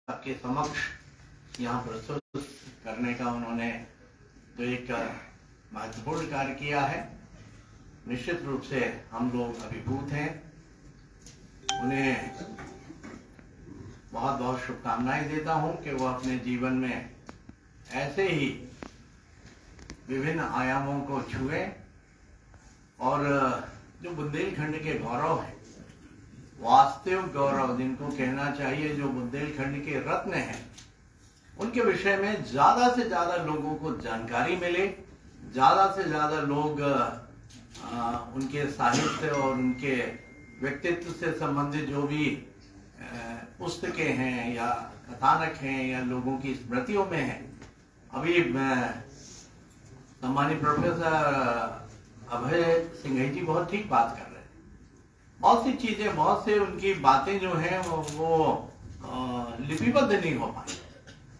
आपके समक्ष यहाँ प्रस्तुत करने का उन्होंने जो एक महत्वपूर्ण कार्य किया है, निश्चित रूप से हम लोग अभिभूत हैं। उन्हें बहुत बहुत शुभकामनाएं देता हूं कि वो अपने जीवन में ऐसे ही विभिन्न आयामों को छुए और जो बुंदेलखंड के गौरव है, वास्तविक गौरव जिनको कहना चाहिए, जो बुंदेलखंड के रत्न हैं, उनके विषय में ज्यादा से ज्यादा लोगों को जानकारी मिले, ज्यादा से ज्यादा लोग उनके साहित्य और उनके व्यक्तित्व से संबंधित जो भी पुस्तकें हैं या कथानक हैं या लोगों की स्मृतियों में हैं। अभी सम्मानित प्रोफेसर अभय सिंघई जी बहुत ठीक बात कर रहे हैं। बहुत सी चीजें, बहुत से उनकी बातें जो हैं वो लिपिबद्ध नहीं हो पाई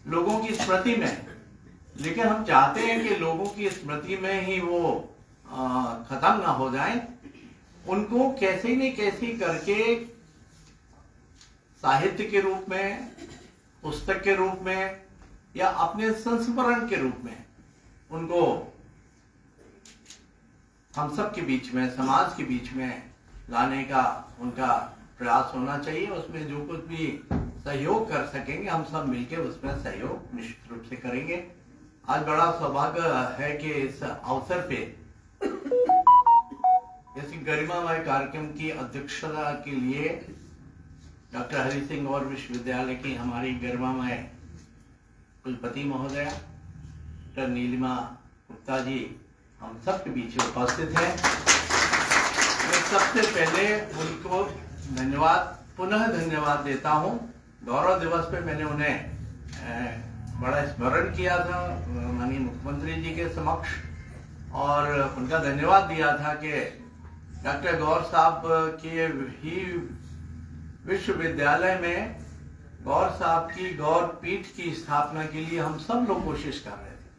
लोगों की स्मृति में, लेकिन हम चाहते हैं कि लोगों की स्मृति में ही वो खत्म ना हो जाए। उनको कैसे न कैसे करके साहित्य के रूप में, पुस्तक के रूप में या अपने संस्मरण के रूप में उनको हम सब के बीच में, समाज के बीच में लाने का उनका प्रयास होना चाहिए। उसमें जो कुछ भी सहयोग कर सकेंगे हम सब मिलकर उसमें सहयोग निश्चित रूप से करेंगे। आज बड़ा सौभाग्य है कि इस अवसर पे इस गरिमामय कार्यक्रम की अध्यक्षता के लिए डॉक्टर हरि सिंह गौर विश्वविद्यालय की हमारी गरिमामय कुलपति महोदया डॉक्टर नीलिमा गुप्ता जी हम सबके बीच उपस्थित हैं। मैं सबसे पहले उनको पुनः धन्यवाद देता हूं। गौरव दिवस पे मैंने उन्हें बड़ा स्मरण किया था माननीय मुख्यमंत्री जी के समक्ष और उनका धन्यवाद दिया था कि डॉक्टर गौर साहब के ही विश्वविद्यालय में गौर साहब की गौर पीठ की स्थापना के लिए हम सब लोग कोशिश कर रहे थे,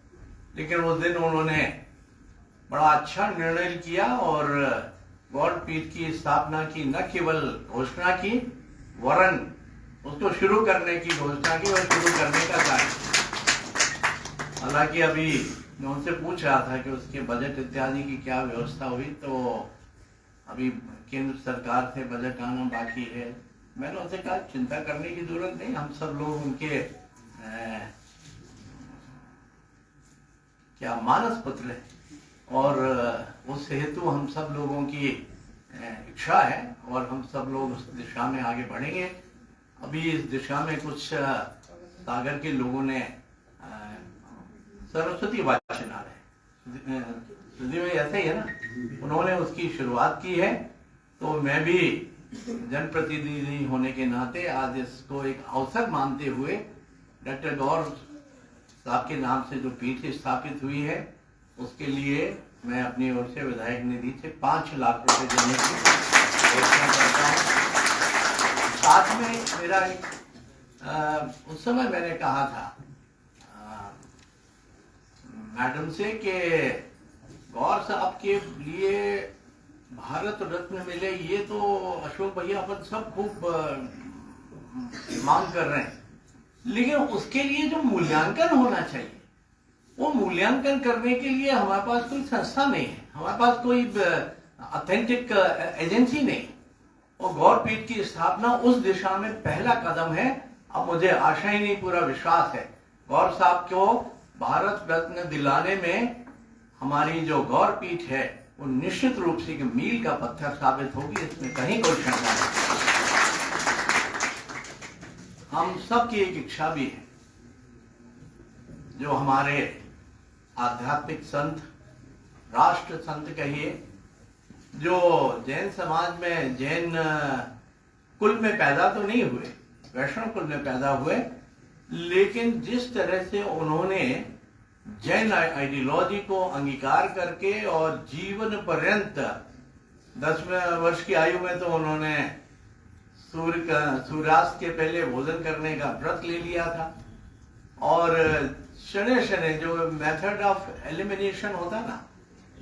लेकिन उस दिन उन्होंने बड़ा अच्छा निर्णय किया और गौर पीठ की स्थापना की न केवल घोषणा की वरन उसको शुरू करने की घोषणा की और शुरू करने का कार्य। हालांकि अभी मैं उनसे पूछ रहा था कि उसके बजट इत्यादि की क्या व्यवस्था हुई, तो अभी केंद्र सरकार से बजट आना बाकी है। मैंने उनसे कहा चिंता करने की जरूरत नहीं, हम सब लोग उनके क्या मानस पुत्र है और उस हेतु हम सब लोगों की इच्छा है और हम सब लोग उस दिशा में आगे बढ़ेंगे। अभी इस दिशा में कुछ सागर के लोगों ने सरस्वती वाचनालय ऐसा ही है ना, उन्होंने उसकी शुरुआत की है। तो मैं भी जनप्रतिनिधि होने के नाते आज इसको एक अवसर मानते हुए डॉक्टर गौर साहब के नाम से जो पीठ स्थापित हुई है उसके लिए मैं अपनी ओर से विधायक निधि से 5 लाख रुपए देने की घोषणा करता हूँ। साथ में मेरा एक उस समय मैंने कहा था मैडम से कि गौर साहब के लिए भारत रत्न मिले, ये तो अशोक भैया अपन सब खूब मांग कर रहे हैं, लेकिन उसके लिए जो मूल्यांकन होना चाहिए वो मूल्यांकन करने के लिए हमारे पास कोई संस्था नहीं है, हमारे पास कोई ऑथेंटिक एजेंसी नहीं। और गौर पीठ की स्थापना उस दिशा में पहला कदम है। अब मुझे आशा ही नहीं, पूरा विश्वास है गौर साहब को भारत रत्न दिलाने में हमारी जो गौर पीठ है वो निश्चित रूप से एक मील का पत्थर साबित होगी, इसमें कहीं कोई शंका नहीं। हम सबकी एक इच्छा भी है, जो हमारे आध्यात्मिक संत, राष्ट्र संत कहिए, जो जैन समाज में जैन कुल में पैदा तो नहीं हुए, वैष्णव कुल में पैदा हुए, लेकिन जिस तरह से उन्होंने जैन आइडियोलॉजी को अंगीकार करके और जीवन पर्यंत 10वें वर्ष की आयु में तो उन्होंने सूर्यास्त के पहले भोजन करने का व्रत ले लिया था और शनि शनि जो मेथड ऑफ एलिमिनेशन होता ना,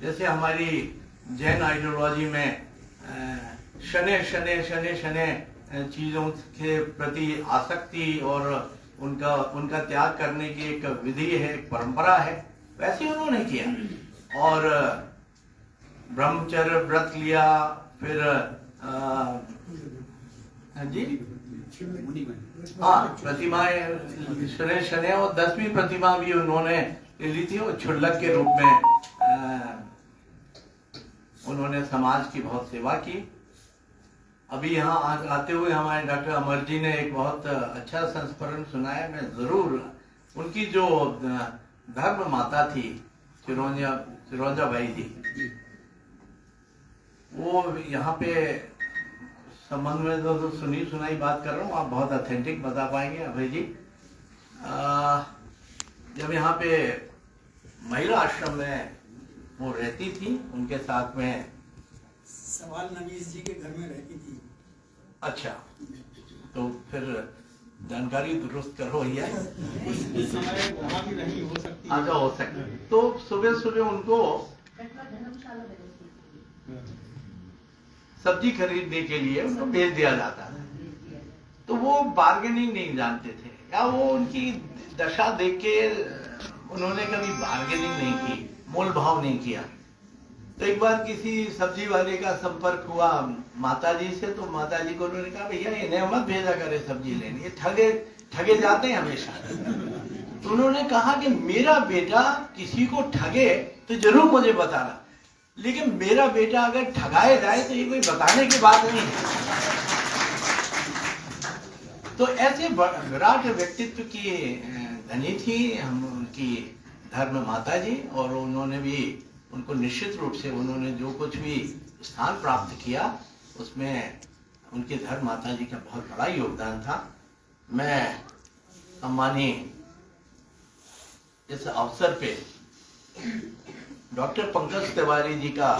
जैसे हमारी जैन आइडियोलॉजी में शनि शनि शनि शनि चीजों के प्रति आसक्ति और उनका उनका त्याग करने की एक विधि है, एक परंपरा है, वैसे ही उन्होंने किया और ब्रह्मचर्य व्रत लिया। फिर जी हाँ, प्रतिमाएं शनि शनि और 10वीं प्रतिमा भी उन्होंने ली थी और क्षुल्लक के रूप में उन्होंने समाज की बहुत सेवा की। अभी यहाँ आते हुए हमारे डॉक्टर अमर जी ने एक बहुत अच्छा संस्मरण सुनाया। मैं जरूर उनकी जो धर्म माता थी चिरौंजा बाई जी, वो यहाँ पे संबंध में तो सुनी सुनाई बात कर रहा हूँ, आप बहुत ऑथेंटिक बता पाएंगे अभय जी। जब यहाँ पे महिला आश्रम में वो रहती थी, उनके साथ में सवाल नवीस जी के घर में रहती थी। अच्छा, तो फिर जानकारी दुरुस्त करो भैया। उस समय वहाँ भी नहीं हो सकती। अच्छा, हो सकता है। तो सुबह सुबह उनको सब्जी खरीदने के लिए उनको भेज दिया जाता था। तो वो बार्गेनिंग नहीं जानते थे, या वो उनकी दशा देख के उन्होंने कभी बार्गेनिंग नहीं की, मोल भाव नहीं किया। तो एक बार किसी सब्जी वाले का संपर्क हुआ माताजी से, तो माताजी को उन्होंने कहा भैया इन्हें मत भेजा करे सब्जी लेने, ये ठगे जाते हैं हमेशा। तो उन्होंने कहा कि मेरा बेटा किसी को ठगे तो जरूर मुझे बताना, लेकिन मेरा बेटा अगर ठगाया जाए तो ये कोई बताने की बात नहीं है। तो ऐसे विराट व्यक्तित्व की धनी थी हम उनकी धर्म माता जी, और उन्होंने भी उनको निश्चित रूप से उन्होंने जो कुछ भी स्थान प्राप्त किया उसमें उनकी धर्म माता जी का बहुत बड़ा योगदान था। मैं सम्मानीय इस अवसर पे डॉक्टर पंकज तिवारी जी का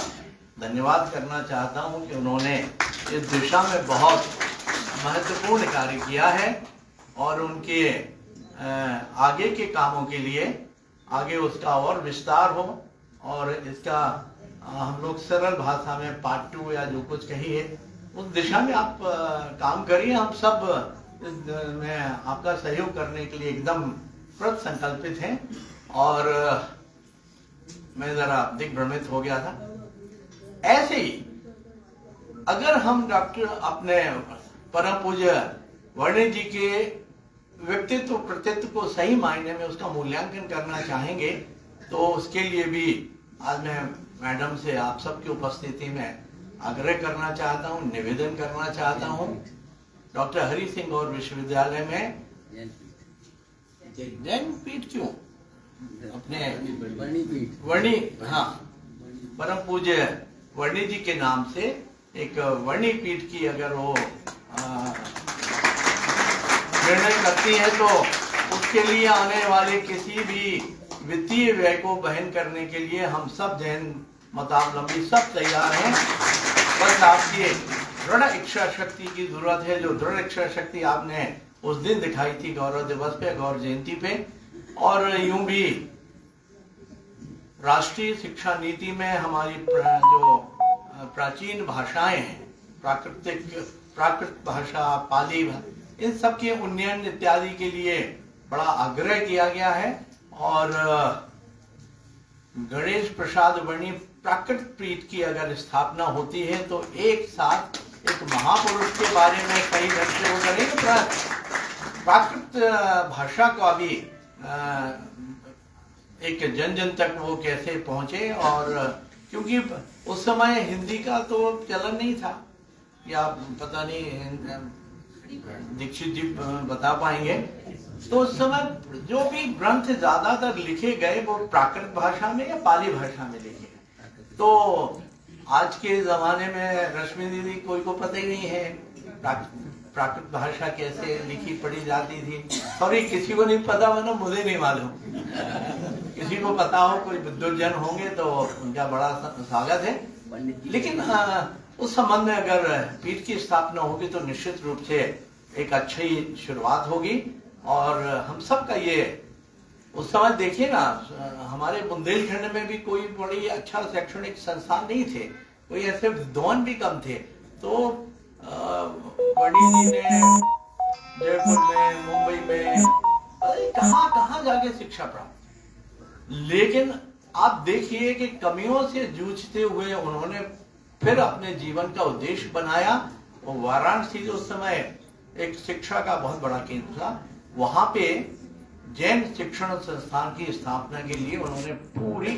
धन्यवाद करना चाहता हूं कि उन्होंने इस दिशा में बहुत महत्वपूर्ण कार्य किया है, और उनके आगे के कामों के लिए आगे उसका और विस्तार हो, और इसका हम लोग सरल भाषा में पार्ट 2 या जो कुछ कहिए उस दिशा में आप काम करिए। हम सब में आपका सहयोग करने के लिए एकदम कृत संकल्पित हैं। और मैं जरा दिग्भ्रमित हो गया था। ऐसे ही अगर हम डॉक्टर अपने परम पूज्य वर्णी जी के व्यक्तित्व कृतित्व को सही मायने में उसका मूल्यांकन करना चाहेंगे, तो उसके लिए भी आज मैं मैडम से आप सबकी उपस्थिति में आग्रह करना चाहता हूं, निवेदन करना चाहता हूं। डॉक्टर हरि सिंह और विश्वविद्यालय में जैन पीठ क्यों अपने वर्णी, हाँ, परम पूज्य वर्णी जी के नाम से एक वर्णी पीठ की अगर वो निर्णय करती है, तो उसके लिए आने वाले किसी भी वित्तीय व्यय को वहन करने के लिए हम सब जैन मतावलंबी सब तैयार हैं। बस आपकी दृढ़ इच्छा शक्ति की जरूरत है, जो दृढ़ इच्छा शक्ति आपने उस दिन दिखाई थी गौरव दिवस पे, गौरव जयंती पे। और यूं भी राष्ट्रीय शिक्षा नीति में हमारी जो प्राचीन भाषाएं हैं, प्राकृत भाषा, पाली, इन सब के उन्नयन इत्यादि के लिए बड़ा आग्रह किया गया है। और गणेश प्रसाद वर्णी प्राकृत पीठ की अगर स्थापना होती है, तो एक साथ एक महापुरुष के बारे में कई ढंग से वो करेंगे, प्राकृत भाषा का भी एक जन जन तक वो कैसे पहुंचे। और क्योंकि उस समय हिंदी का तो चलन नहीं था, या पता नहीं दीक्षित जी बता पाएंगे। तो उस समय जो भी ग्रंथ ज्यादातर लिखे गए वो प्राकृत भाषा में या पाली भाषा में लिखे गए। तो आज के जमाने में रश्मि दीदी कोई को पता ही नहीं है प्राकृत भाषा कैसे लिखी पढ़ी जाती थी। सॉरी, किसी को नहीं पता, मतलब मुझे नहीं मालूम। किसी को पता हो, कोई विद्वजन होंगे तो उनका बड़ा स्वागत है। लेकिन उस संबंध में अगर पीठ की स्थापना होगी तो निश्चित रूप से एक अच्छी शुरुआत होगी। और हम सब का ये उस समय देखिए ना, हमारे बुंदेलखंड में भी कोई बड़ी अच्छा शैक्षणिक संस्थान नहीं थे, कोई ऐसे विद्वान भी कम थे। तो वर्णी जी ने जयपुर में, मुंबई में कहाँ कहाँ जाके शिक्षा प्राप्त। लेकिन आप देखिए कि कमियों से जूझते हुए उन्होंने फिर अपने जीवन का उद्देश्य बनाया। वो वाराणसी उस समय एक शिक्षा का बहुत बड़ा केंद्र था, वहां पे जैन शिक्षण संस्थान की स्थापना के लिए उन्होंने पूरी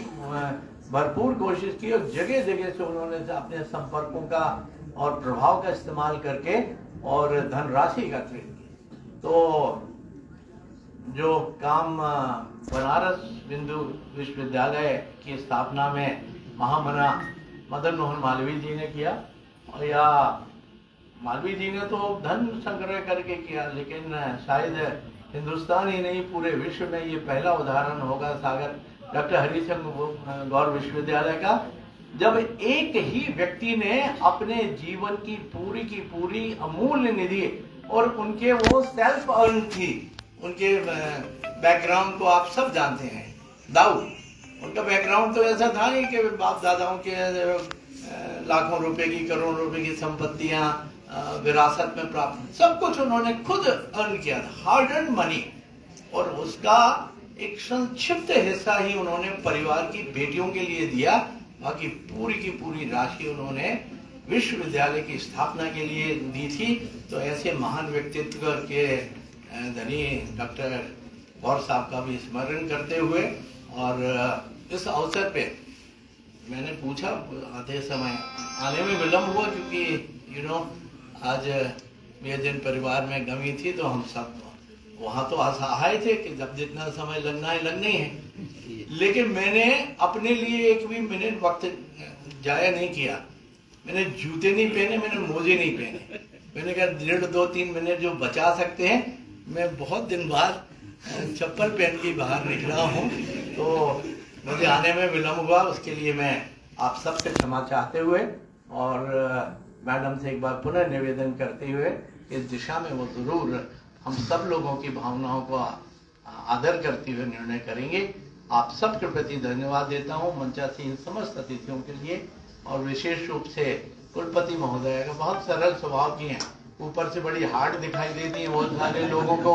भरपूर कोशिश की और जगह जगह से उन्होंने अपने संपर्कों का और प्रभाव का इस्तेमाल करके और धनराशि एकत्रित की। तो जो काम बनारस हिंदू विश्वविद्यालय की स्थापना में महामना मदन मोहन मालवीय जी ने किया, और या मालवीय जी ने तो धन संग्रह करके किया, लेकिन शायद हिंदुस्तान ही नहीं पूरे विश्व में ये पहला उदाहरण होगा सागर डॉक्टर हरिशंकर गौर विश्वविद्यालय का, जब एक ही व्यक्ति ने अपने जीवन की पूरी अमूल्य निधि, और उनके वो सेल्फ अर्न थी, उनके बैकग्राउंड को आप सब जानते हैं। दाऊद, उनका बैकग्राउंड तो ऐसा था नहीं कि बाप दादाओं के लाखों रुपए की करोड़ों रुपए की संपत्तियां विरासत में प्राप्त, सब कुछ उन्होंने खुद अर्न किया था, हार्ड अर्न मनी, और उसका एक संक्षिप्त हिस्सा ही उन्होंने परिवार की बेटियों के लिए दिया। बाकी पूरी की पूरी राशि उन्होंने विश्वविद्यालय की स्थापना के लिए दी थी। तो ऐसे महान व्यक्तित्व के धनी डॉक्टर गौर साहब का भी स्मरण करते हुए, और इस अवसर पे मैंने पूछा, आते समय आने में विलम्ब हुआ क्योंकि आज मेरे जिन परिवार में गमी थी, तो हम सब वहाँ तो असहाय थे कि जब जितना समय लगना है लगना ही है। लेकिन मैंने अपने लिए एक भी मिनट वक्त जाया नहीं किया। मैंने जूते नहीं पहने, मैंने मोजे नहीं पहने। मैंने कहा 1.5-2-3 मिनट जो बचा सकते हैं, मैं बहुत दिन बाद चप्पल पहन के बाहर निकला हूँ, तो मुझे आने में विलम्ब हुआ। उसके लिए मैं आप सबसे क्षमा चाहते हुए और मैडम से एक बार पुनः निवेदन करते हुए इस दिशा में वो जरूर हम सब लोगों की भावनाओं को आदर करते हुए निर्णय करेंगे। आप सबके प्रति धन्यवाद देता हूँ मंचासीन समस्त अतिथियों के लिए, और विशेष रूप से कुलपति महोदय का बहुत सरल स्वभाव की हैं, ऊपर से बड़ी हार्ड दिखाई देती है, बहुत सारे लोगों को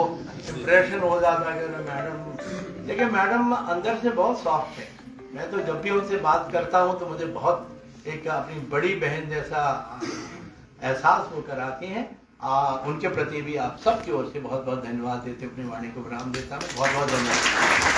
इम्प्रेशन हो जाता है कि मैडम, लेकिन मैडम अंदर से बहुत सॉफ्ट है। मैं तो जब भी उनसे बात करता हूँ तो मुझे बहुत एक अपनी बड़ी बहन जैसा एहसास वो कराती हैं। उनके प्रति भी आप सबकी ओर से बहुत बहुत धन्यवाद देते अपनी वाणी को विराम देता हूँ। बहुत बहुत धन्यवाद।